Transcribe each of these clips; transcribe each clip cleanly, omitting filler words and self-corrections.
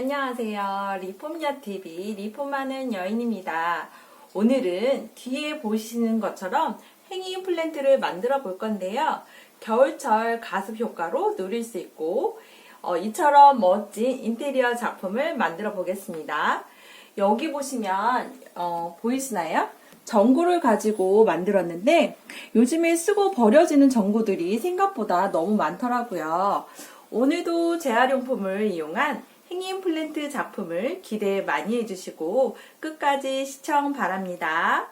안녕하세요. 리폼야TV 리폼하는 여인입니다. 오늘은 뒤에 보시는 것처럼 행잉 플랜트를 만들어 볼 건데요. 겨울철 가습 효과로 누릴 수 있고 이처럼 멋진 인테리어 작품을 만들어 보겠습니다. 여기 보시면 보이시나요? 전구를 가지고 만들었는데 요즘에 쓰고 버려지는 전구들이 생각보다 너무 많더라고요. 오늘도 재활용품을 이용한 행잉 플랜트 작품을 기대 많이 해주시고 끝까지 시청 바랍니다.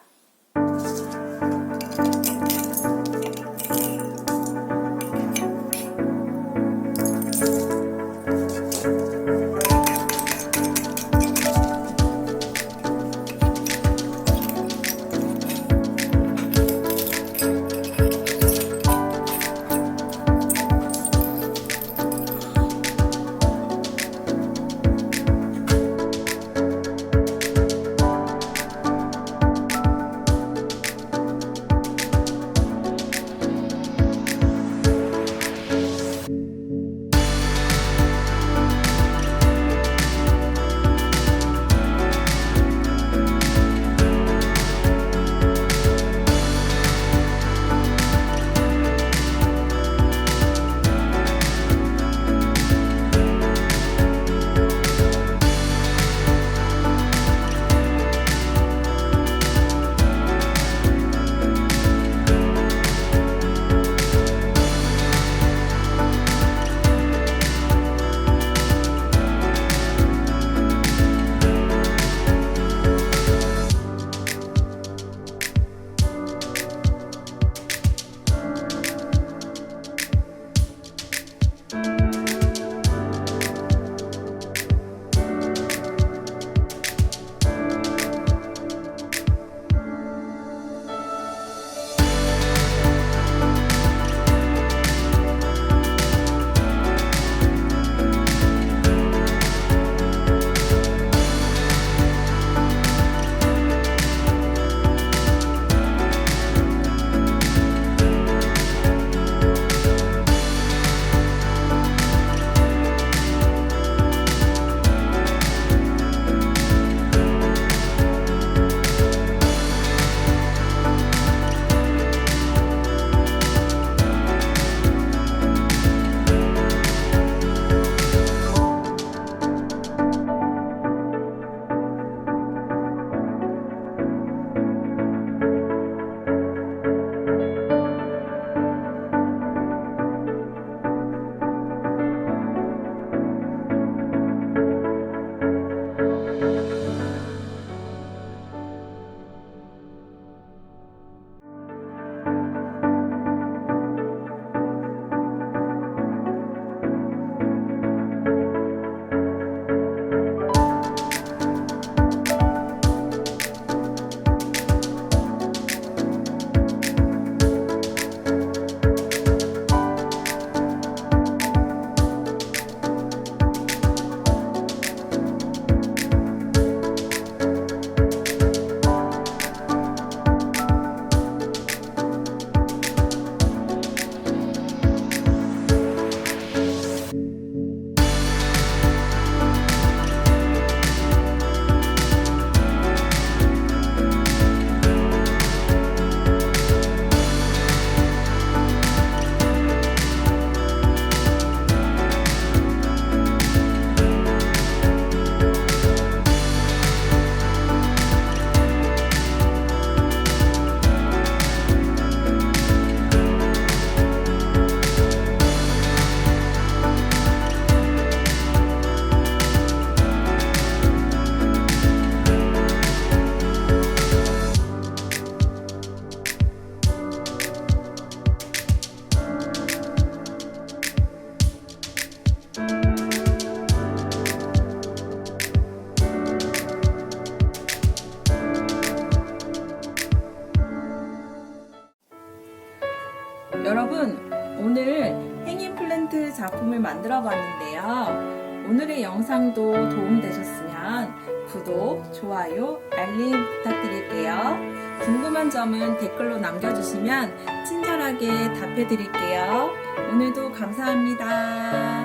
여러분, 오늘 행잉 플랜트 작품을 만들어 봤는데요. 오늘의 영상도 도움되셨으면 구독, 좋아요, 알림 부탁드릴게요. 궁금한 점은 댓글로 남겨주시면 친절하게 답해드릴게요. 오늘도 감사합니다.